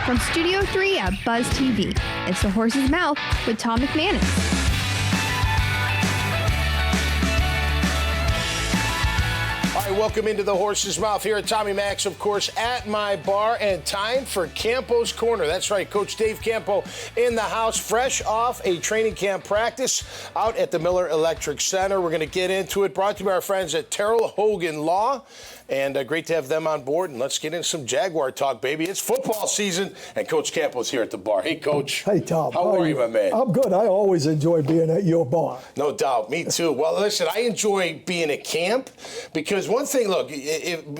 From Studio 3 at Buzz TV, it's The Horse's Mouth with Tom McManus. Welcome into the Horse's Mouth here at Tommy Max, of course, at my bar, and time for Campo's Corner. That's right, Coach Dave Campo in the house, fresh off a training camp practice out at the Miller Electric Center. We're going to get into it, brought to you by our friends at Terrell Hogan Law, and great to have them on board. And let's get into some Jaguar talk, baby. It's football season, and Coach Campo's here at the bar. Hey, Coach. Hey, Tom. How are you, my man? I'm good. I always enjoy being at your bar. No doubt. Me too. Well, listen, I enjoy being at camp because one thing, look,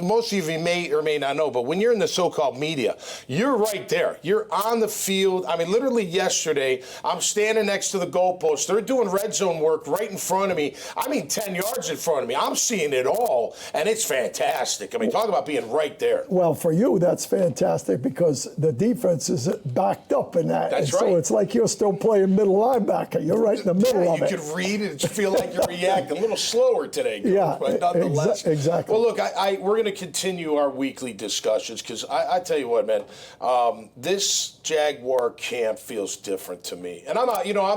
most of you may or may not know, but when you're in the so-called media, you're right there. You're on the field. I mean, literally yesterday, I'm standing next to the goalpost. They're doing red zone work right in front of me. I mean, 10 yards in front of me. I'm seeing it all, and it's fantastic. I mean, talk about being right there. Well, for you, that's fantastic because the defense is backed up in that. That's right. So it's like you're still playing middle linebacker. You're right in the middle of it. You could read it and feel like you're reacting a little slower today. Yeah, but nonetheless. Exactly. Well, look, we're going to continue our weekly discussions because I tell you what, man, this Jaguar camp feels different to me. And I'm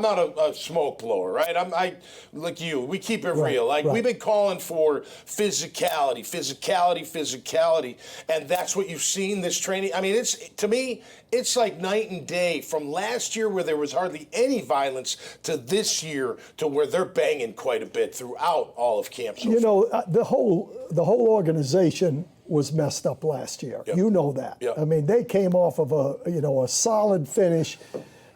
not a smoke blower, right? I like you. We keep it real. Like we've been calling for physicality, and that's what you've seen this training. I mean, to me, it's like night and day from last year where there was hardly any violence to this year to where they're banging quite a bit throughout all of camp. So the whole organization was messed up last year. Yep. You know that. Yep. I mean, they came off of a solid finish.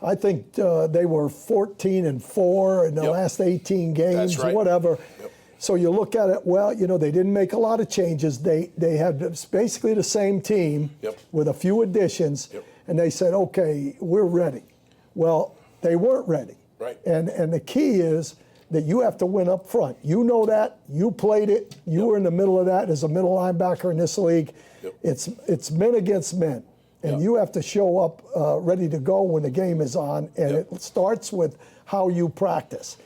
I think they were 14-4 in the last 18 games, That's right. Whatever. Yep. So you look at it, well, they didn't make a lot of changes. They had basically the same team with a few additions, and they said, okay, we're ready. Well, they weren't ready. Right. And the key is that you have to win up front. You know that. You played it. You were in the middle of that as a middle linebacker in this league. Yep. It's men against men. And you have to show up ready to go when the game is on. And it starts with how you practice.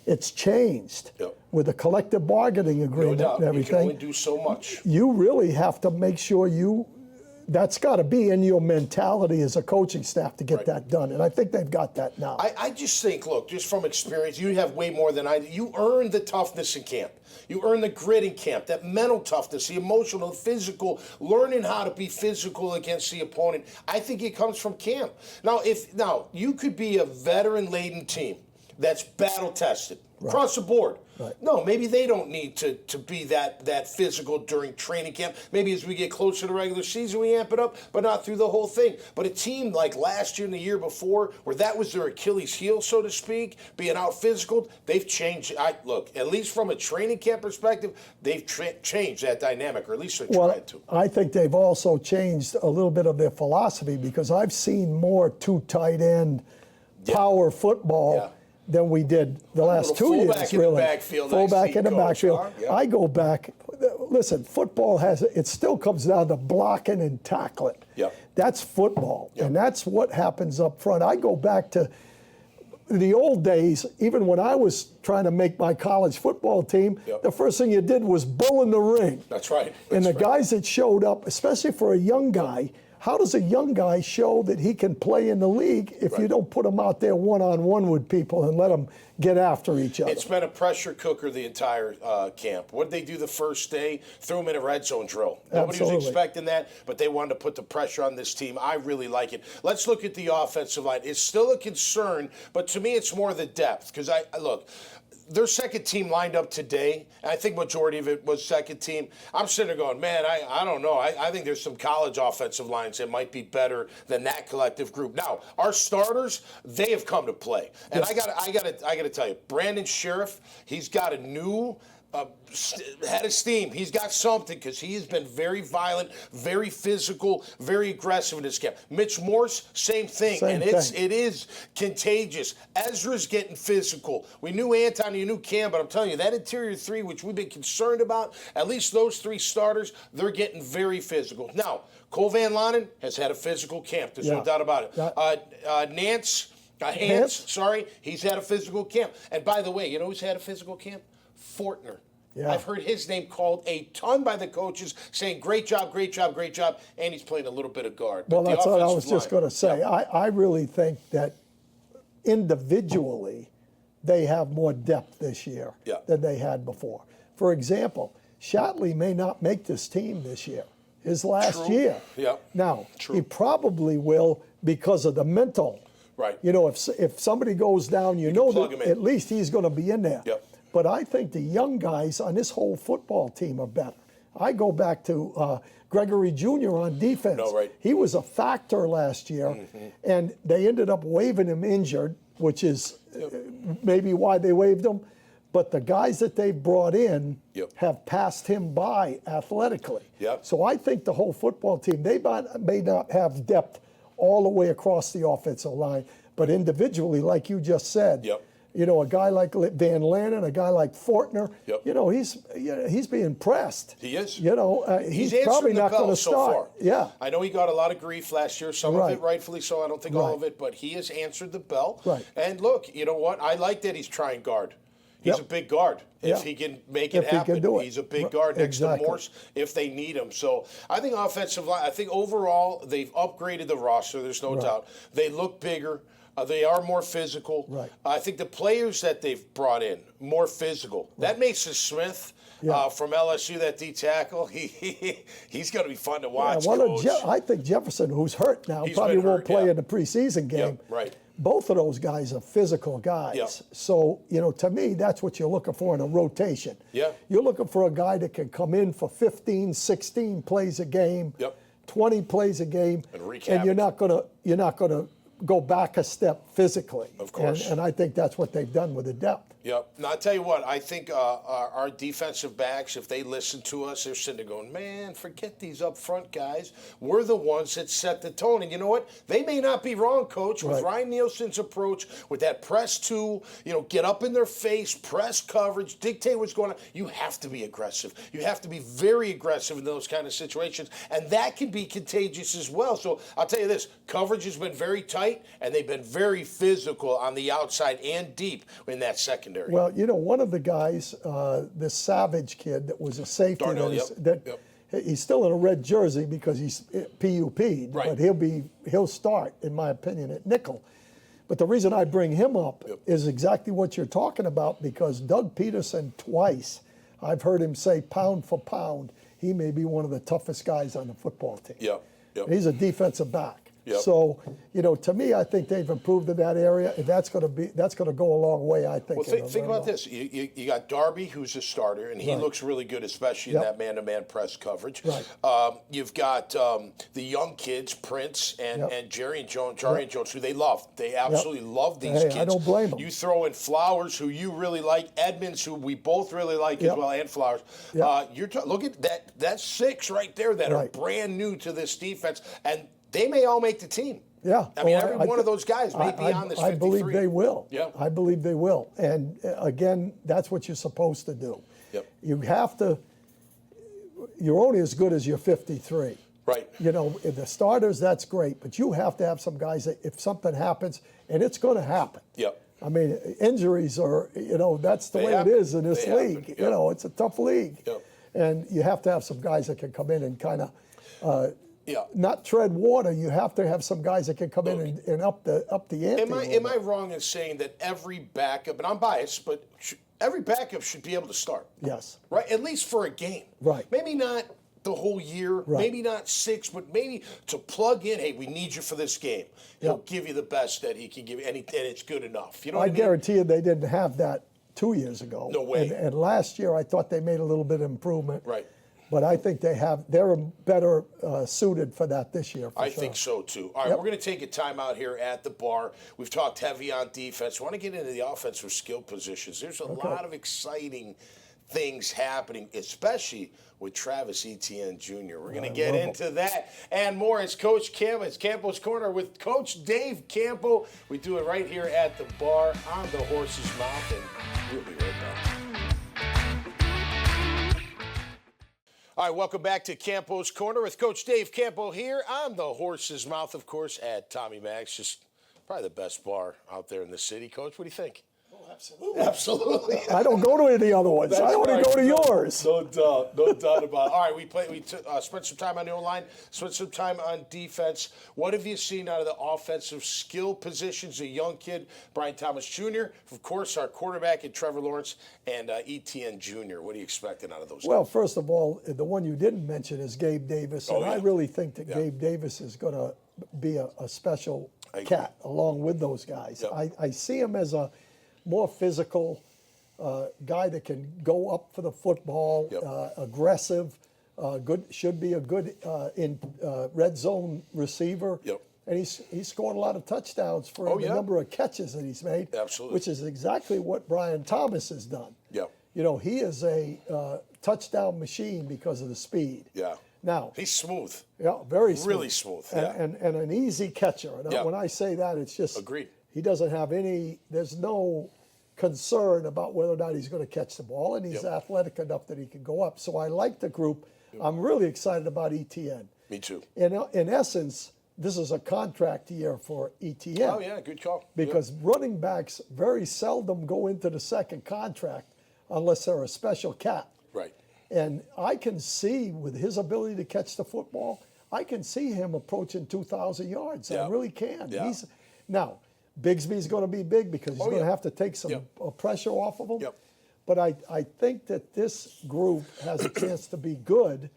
It's changed with the collective bargaining agreement and everything. You can only do so much. You really have to make sure that's got to be in your mentality as a coaching staff to get that done. And I think they've got that now. I just think, look, just from experience, you have way more than I do. You earn the toughness in camp. You earn the grit in camp, that mental toughness, the emotional, physical, learning how to be physical against the opponent. I think it comes from camp. Now, you could be a veteran-laden team that's battle-tested across the board. Right. No, maybe they don't need to be that physical during training camp. Maybe as we get closer to the regular season, we amp it up, but not through the whole thing. But a team like last year and the year before, where that was their Achilles heel, so to speak, being out physical, they've changed. Look, at least from a training camp perspective, they've changed that dynamic, or at least they're trying to. I think they've also changed a little bit of their philosophy because I've seen more two tight end power football than we did the last 2 years, really. Fullback in the backfield. I go back. Listen, football it still comes down to blocking and tackling. That's football, and that's what happens up front. I go back to the old days, even when I was trying to make my college football team, the first thing you did was bull in the ring. That's right. And the guys that showed up, especially for a young guy, how does a young guy show that he can play in the league if you don't put him out there one-on-one with people and let them get after each other? It's been a pressure cooker the entire camp. What did they do the first day? Threw them in a red zone drill. Nobody was expecting that, but they wanted to put the pressure on this team. I really like it. Let's look at the offensive line. It's still a concern, but to me it's more the depth because look, their second team lined up today, and I think majority of it was second team. I'm sitting there going, man, I don't know. I think there's some college offensive lines that might be better than that collective group. Now, our starters, they have come to play. And I gotta tell you, Brandon Sheriff, he's got a new head of steam. He's got something because he has been very violent, very physical, very aggressive in this camp. Mitch Morse, same thing. It is contagious. Ezra's getting physical. We knew Anton, you knew Cam, but I'm telling you, that interior three, which we've been concerned about, at least those three starters, they're getting very physical. Now, Cole Van Lanen has had a physical camp. There's no doubt about it. Nance, he's had a physical camp. And by the way, you know who's had a physical camp? Fortner. Yeah. I've heard his name called a ton by the coaches, saying great job, great job, great job, and he's playing a little bit of guard. Well, that's what I was just going to say. I really think that individually they have more depth this year than they had before. For example, Shatley may not make this team this year, his last year. Now, he probably will because of the mental. Right. You know, if somebody goes down, you know that at least he's going to be in there. But I think the young guys on this whole football team are better. I go back to Gregory Jr. on defense. He was a factor last year, and they ended up waiving him injured, which is maybe why they waived him. But the guys that they've brought in have passed him by athletically. So I think the whole football team, they may not have depth all the way across the offensive line, but individually, like you just said, you know, a guy like Van Lanen, a guy like Fortner, you know, he's being pressed. He is. You know, he's probably not going to start. I know he got a lot of grief last year, some of it rightfully so. I don't think all of it, but he has answered the bell. And look, you know what? I like that he's trying guard. He's a big guard. If he can make it happen, he's a big guard next to Morse if they need him. So I think offensive line, I think overall they've upgraded the roster. There's no doubt. They look bigger. They are more physical. I think the players that they've brought in, more physical. That Mason Smith from LSU, that D tackle, he's going to be fun to watch. I think Jefferson, who's hurt now, probably won't play in the preseason game. Both of those guys are physical guys. So, you know, to me, that's what you're looking for in a rotation. You're looking for a guy that can come in for 15, 16 plays a game, 20 plays a game, and you're not going to go back a step physically. Of course. And I think that's what they've done with the depth. Now, I'll tell you what, I think our defensive backs, if they listen to us, they're sitting there going, man, forget these up front guys. We're the ones that set the tone. And you know what? They may not be wrong, Coach, with Ryan Nielsen's approach, with that press two, you know, get up in their face, press coverage, dictate what's going on. You have to be aggressive. You have to be very aggressive in those kind of situations. And that can be contagious as well. So I'll tell you this, coverage has been very tight, and they've been very physical on the outside and deep in that secondary. Well, you know, one of the guys, this Savage kid that was a safety, he's still in a red jersey because he's PUP'd, but he'll start, in my opinion, at nickel. But the reason I bring him up is exactly what you're talking about, because Doug Peterson twice, I've heard him say pound for pound, he may be one of the toughest guys on the football team. He's a defensive back. So, you know, to me, I think they've improved in that area, and that's going to go a long way, I think. Well, think about this. You got Darby, who's a starter, and he looks really good, especially in that man-to-man press coverage. You've got the young kids, Prince and Jerry and Jones, who they love. They absolutely love these kids. I don't blame them. You throw in Flowers, who you really like, Edmonds, who we both really like as well, and Flowers. Look at that six right there that are brand new to this defense, and they may all make the team. I mean, every one of those guys may be on this 53. I believe they will. I believe they will. And again, that's what you're supposed to do. You have to. You're only as good as your 53. You know, the starters, that's great, but you have to have some guys that if something happens, and it's going to happen. I mean, injuries are, you know, that's the way it is in this league. You know, it's a tough league. And you have to have some guys that can come in and kind of not tread water. You have to have some guys that can come in and up the ante. Am I wrong in saying that every backup, and I'm biased, but every backup should be able to start? Yes. Right? At least for a game. Maybe not the whole year, maybe not 6, but maybe to plug in, hey, we need you for this game. He'll give you the best that he can give you, and it's good enough. You know what I mean? Guarantee you they didn't have that 2 years ago. No way. And last year I thought they made a little bit of improvement. But I think they're better suited for that this year. I think so too. All right, we're going to take a timeout here at the bar. We've talked heavy on defense. We want to get into the offensive skill positions. There's a lot of exciting things happening, especially with Travis Etienne Jr. We're going to get into that and more. It's Coach Campo. It's Campo's Corner with Coach Dave Campo. We do it right here at the bar on the Horse's Mouth, and we'll be right back. All right, welcome back to Campo's Corner with Coach Dave Campo here on the Horse's Mouth, of course, at Tommy Mack's. Just probably the best bar out there in the city. Coach, what do you think? Oh, Absolutely. Absolutely. I don't go to any other ones. I only go to yours. No doubt. No doubt about it. All right, we spent some time on the O-line, spent some time on defense. What have you seen out of the offensive skill positions? A young kid, Brian Thomas Jr., of course, our quarterback, and Trevor Lawrence, and Etienne Jr. What are you expecting out of those guys? Well, first of all, the one you didn't mention is Gabe Davis. And I really think that Gabe Davis is going to be a special cat along with those guys. I see him as a more physical guy that can go up for the football, aggressive, should be a good in red zone receiver. And he's scored a lot of touchdowns for the number of catches that he's made. Absolutely. Which is exactly what Brian Thomas has done. You know, he is a touchdown machine because of the speed. Now he's smooth. Very smooth. Really smooth. And an easy catcher. And when I say that, it's just agreed. He doesn't have there's no concern about whether or not he's going to catch the ball, and he's athletic enough that he can go up. So I like the group. I'm really excited about Etienne. Me too. In essence, this is a contract year for Etienne. Oh, yeah, good call. Because running backs very seldom go into the second contract unless they're a special cat. Right. And I can see, with his ability to catch the football, I can see him approaching 2,000 yards. I really can. Now, Bigsby's going to be big because he's going to have to take some pressure off of him. But I think that this group has a chance to be good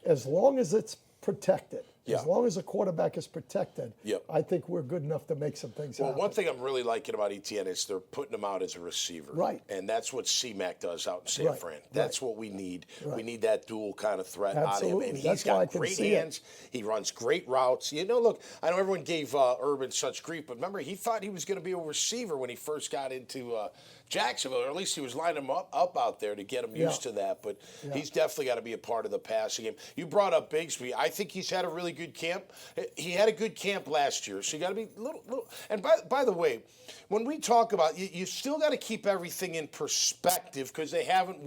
as long as it's protected. As long as the quarterback is protected, I think we're good enough to make some things happen. Well, one thing I'm really liking about Etienne is they're putting him out as a receiver. Right. And that's what C-Mac does out in San Fran. That's what we need. We need that dual kind of threat out of him. And he's got great hands. He runs great routes. You know, look, I know everyone gave Urban such grief, but remember, he thought he was going to be a receiver when he first got into Jacksonville, or at least he was lining him up out there to get him used to that. But he's definitely got to be a part of the passing game. You brought up Bigsby. I think he's had a really good camp. He had a good camp last year, so you got to be little. And by the way, when we talk about you still got to keep everything in perspective because they haven't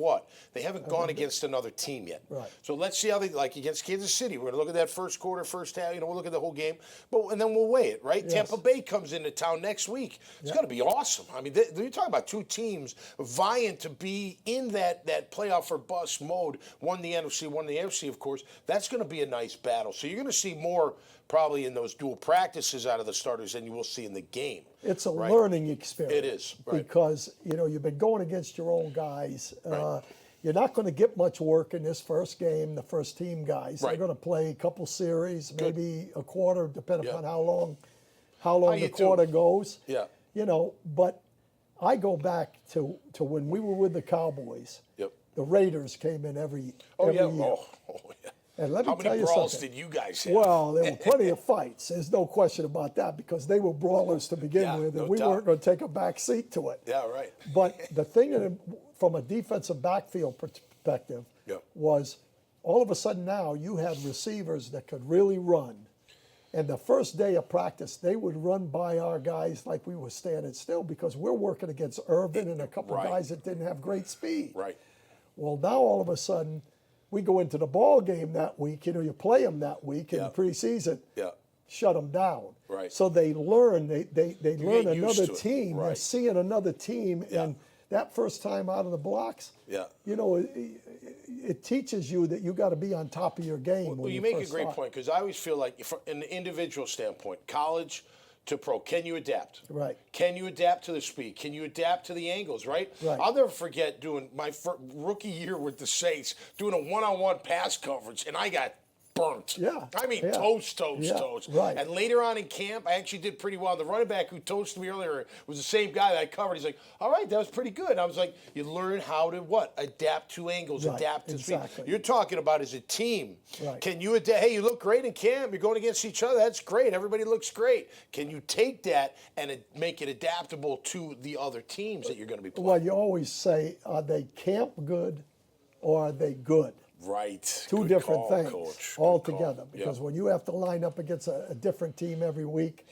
gone against another team yet. Right. So let's see how they like against Kansas City. We're going to look at that first quarter, first half. You know, we'll look at the whole game, and then we'll weigh it. Right. Yes. Tampa Bay comes into town next week. It's going to be awesome. I mean, you're talking about two teams vying to be in that playoff or bust mode. One the NFC, one the AFC, of course. That's going to be a nice battle. So you're going to see more probably in those dual practices out of the starters than you will see in the game. It's a learning experience. It is. Because, you've been going against your own guys. You're not going to get much work in this first game, the first team guys. They're going to play a couple series, maybe a quarter, depending upon how long the quarter goes. But I go back to when we were with the Cowboys. The Raiders came in every year. Oh, yeah. And let me How tell many you brawls something. did you guys have? Well, there were plenty of fights. There's no question about that because they were brawlers to begin with, and we weren't going to take a back seat to it. Yeah, right. But the thing from a defensive backfield perspective was all of a sudden now you had receivers that could really run. And the first day of practice, they would run by our guys like we were standing still because we're working against Irvin and a couple of guys that didn't have great speed. Right. Well, now all of a sudden, we go into the ball game that week. You play them that week in the preseason. Shut them down. Right. So they learn. They learn another team. Right. They're seeing another team, and that first time out of the blocks. It teaches you that you got to be on top of your game. Well, you make a great point because I always feel like, from an individual standpoint, college to pro, can you adapt? Right. Can you adapt to the speed? Can you adapt to the angles? Right. I'll never forget doing my rookie year with the Saints, doing a one-on-one pass coverage, and I got burnt. I mean, toast. Right. And later on in camp, I actually did pretty well. The running back who toasted me earlier was the same guy that I covered. He's like, all right, that was pretty good. And I was like, you learn how to adapt to angles, adapt to speed. You're talking about as a team. Right. Can you adapt? Hey, you look great in camp. You're going against each other. That's great. Everybody looks great. Can you take that and make it adaptable to the other teams that you're going to be playing? Well, you always say, are they camp good or are they good? Right. Two different things altogether. Call. Because when you have to line up against a different team every week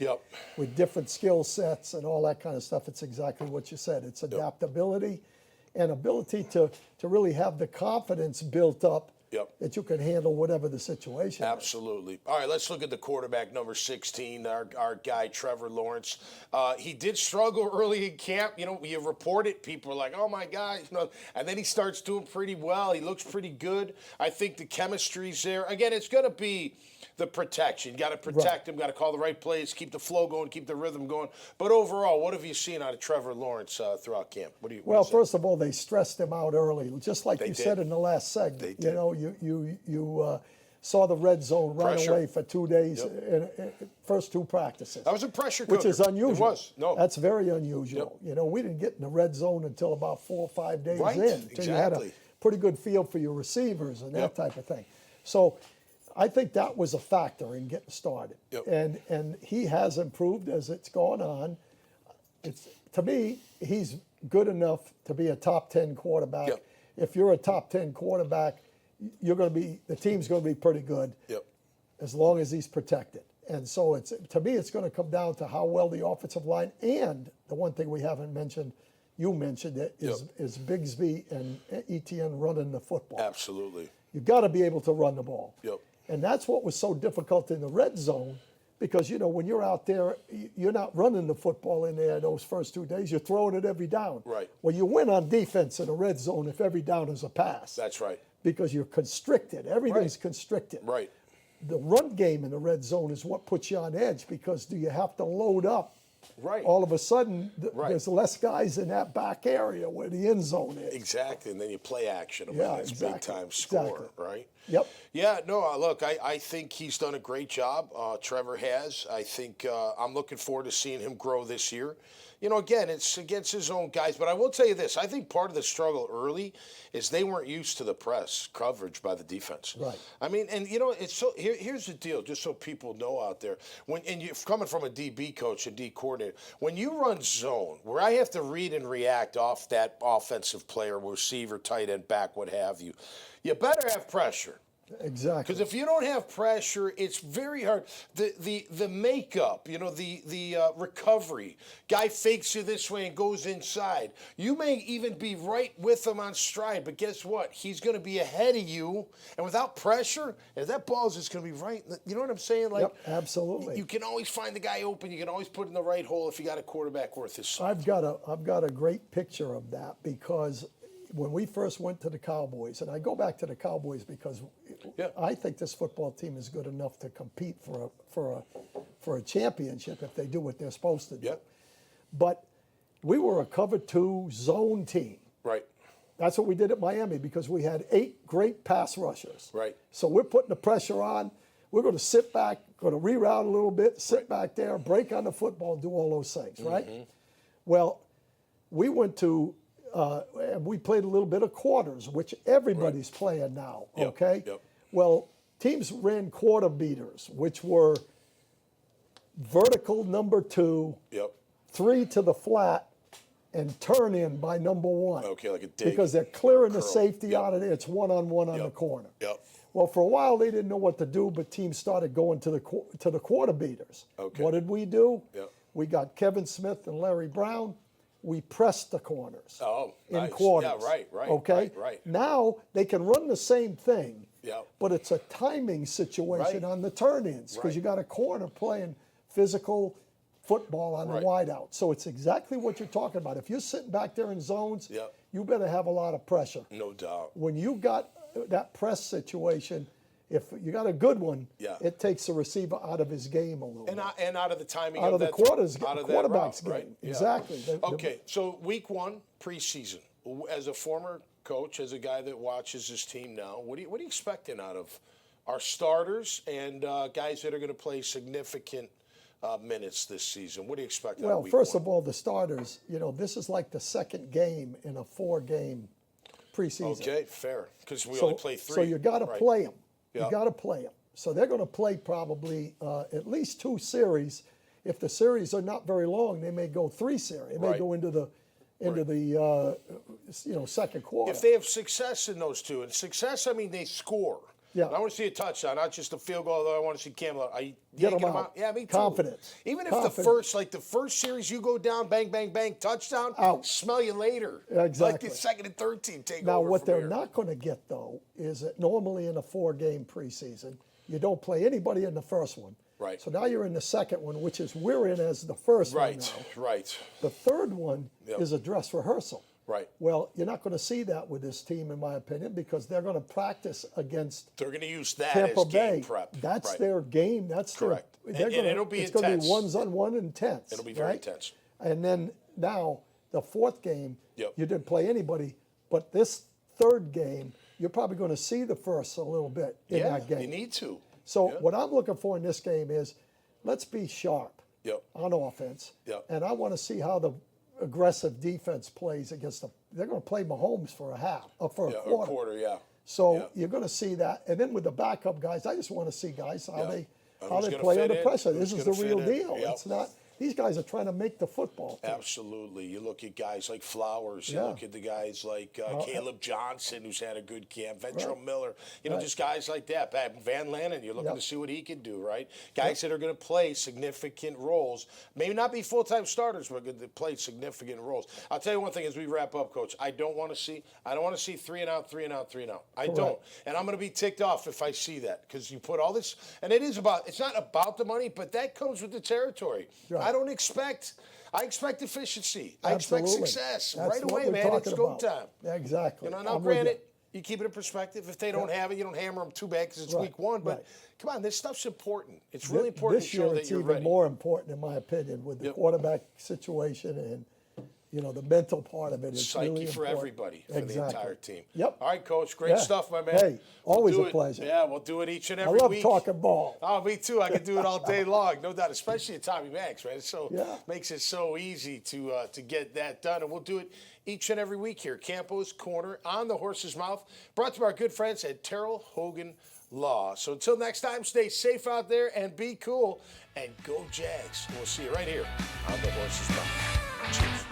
with different skill sets and all that kind of stuff, it's exactly what you said. It's adaptability and ability to really have the confidence built up that you can handle whatever the situation is. Absolutely. All right, let's look at the quarterback, number 16, our guy, Trevor Lawrence. He did struggle early in camp. You know, you report it, people are like, oh, my God. You know, and then he starts doing pretty well. He looks pretty good. I think the chemistry's there. Again, it's going to be the protection. You got to protect him, got to call the right plays, keep the flow going, keep the rhythm going. But overall, what have you seen out of Trevor Lawrence throughout camp? Well, first of all, they stressed him out early, just like you said in the last segment. You know, you saw the red zone right away for 2 days, in first 2 practices. That was a pressure cooker. Which is unusual. It was. No. That's very unusual. You know, we didn't get in the red zone until about 4 or 5 days in. Until you had a pretty good feel for your receivers and that type of thing. So I think that was a factor in getting started. And he has improved as it's gone on. To me, he's good enough to be a top 10 quarterback. If you're a top 10 quarterback, the team's going to be pretty good as long as he's protected. And so to me, it's going to come down to how well the offensive line, and the one thing we haven't mentioned, you mentioned it, is Bigsby and Etienne running the football. Absolutely. You've got to be able to run the ball. And that's what was so difficult in the red zone, because, you know, when you're out there, you're not running the football in there those first 2 days. You're throwing it every down. Well, you win on defense in the red zone if every down is a pass. That's right. Because you're constricted. Everything's constricted. The run game in the red zone is what puts you on edge, because do you have to load up? All of a sudden, there's less guys in that back area where the end zone is. Exactly, and then you play action. It's big-time score, right? Yeah, no, look, I think he's done a great job. Trevor has. I think I'm looking forward to seeing him grow this year. You know, again, it's against his own guys. But I will tell you this. I think part of the struggle early is they weren't used to the press coverage by the defense. I mean, and, you know, it's so here's the deal, just so people know out there. And you're coming from a DB coach, a D coordinator, when you run zone, where I have to read and react off that offensive player, receiver, tight end, back, what have you, you better have pressure. Exactly. Because if you don't have pressure, it's very hard. The makeup, you know, the recovery. Guy fakes you this way and goes inside. You may even be right with him on stride, but guess what? He's going to be ahead of you, and without pressure, if that ball is just going to be right. You know what I'm saying? Like, absolutely. You can always find the guy open. You can always put in the right hole if you got a quarterback worth his salt. I've got a great picture of that, because when we first went to the Cowboys, and I go back to the Cowboys because I think this football team is good enough to compete for a championship if they do what they're supposed to do. But we were a cover 2 zone team. That's what we did at Miami, because we had 8 great pass rushers. So we're putting the pressure on. We're going to sit back, going to reroute a little bit, sit back there, break on the football, and do all those things, Well, we went to and we played a little bit of quarters, which everybody's playing now, okay? Well, teams ran quarter beaters, which were vertical number 2, 3 to the flat, and turn in by number 1. Okay, like a dig. Because they're clearing the safety out of there. It's one-on-one on the corner. Well, for a while, they didn't know what to do, but teams started going to the quarter beaters. What did we do? We got Kevin Smith and Larry Brown. We pressed the corners in quarters. Okay? Now they can run the same thing, but it's a timing situation on the turn-ins, because you got a corner playing physical football on the wideout. So it's exactly what you're talking about. If you're sitting back there in zones, you better have a lot of pressure. No doubt. When you got that press situation, if you got a good one, it takes the receiver out of his game a little bit. And out of the timing out of the quarterback's route, game. Exactly. Okay, so week 1, preseason. As a former coach, as a guy that watches this team now, what are you expecting out of our starters and guys that are going to play significant minutes this season? What do you expect out of week 1? First of all, the starters, you know, this is like the second game in a 4-game preseason. Okay, fair, because we only play 3. So you got to play them. You got to play them. So they're going to play probably at least 2 series. If the series are not very long, they may go 3 series. They may go into the second quarter. If they have success in those 2, and success, I mean they score. Yeah. I want to see a touchdown, not just a field goal. Although I want to see Campo. Get them out. Yeah, me too. Confidence. Even if the first series you go down, bang, bang, bang, touchdown, out. Smell you later. Exactly. Like the second and third team take now, over. Now, what they're here. not going to get, though, is that normally in a 4-game preseason, you don't play anybody in the first one. Right. So now you're in the second one, which is we're in as the first one now. Right. The third one is a dress rehearsal. Right. Well, you're not going to see that with this team, in my opinion, because they're going to practice against. They're going to use that Campo as game Bay. prep. That's their game. That's correct. And it'll be it's intense. going to be ones-on-one intense. It'll be very intense. And then now the fourth game, Yep. you didn't play anybody, but this third game, you're probably going to see the first a little bit in that game. You need to. So what I'm looking for in this game is, let's be sharp on offense, and I want to see how the aggressive defense plays against them. They're going to play Mahomes for a half, for a quarter. So you're going to see that, and then with the backup guys, I just want to see guys how they play under pressure. This is the real deal. It's not. These guys are trying to make the football team. Absolutely. You look at guys like Flowers. You look at the guys like Caleb Johnson, who's had a good camp. Ventrell Miller. You know, just guys like that. Van Lannen, you're looking to see what he can do, right? Guys that are going to play significant roles. Maybe not be full-time starters, but going to play significant roles. I'll tell you one thing as we wrap up, Coach. I don't want to see 3 and out, 3 and out, 3 and out. I don't. And I'm going to be ticked off if I see that, because you put all this, and it's not about the money, but that comes with the territory. Right. I expect efficiency. I expect success right away, man. It's go time. Exactly. You know, now granted, you keep it in perspective. If they don't have it, you don't hammer them too bad because it's week one. But come on, this stuff's important. It's really important to show that you're ready. This year, it's even more important, in my opinion, with the quarterback situation and. You know, the mental part of it is psyche really for important. everybody, for the entire team. Yep. All right, Coach. Great stuff, my man. Hey, always a pleasure. Yeah, we'll do it each and every week. I love talking ball. Oh, me too. I can do it all day long, no doubt. Especially at Tommy Max, right? Makes it so easy to get that done, and we'll do it each and every week here. Campo's Corner on the Horse's Mouth, brought to our good friends at Terrell Hogan Law. So until next time, stay safe out there and be cool, and go Jags. We'll see you right here on the Horse's Mouth. Cheers.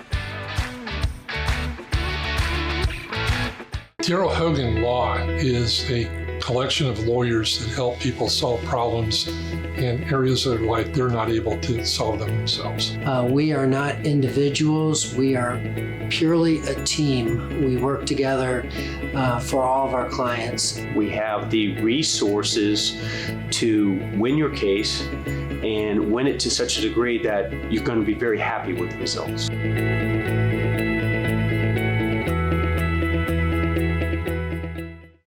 Terrell Hogan Law is a collection of lawyers that help people solve problems in areas of life they're not able to solve them themselves. We are not individuals. We are purely a team. We work together for all of our clients. We have the resources to win your case and win it to such a degree that you're going to be very happy with the results.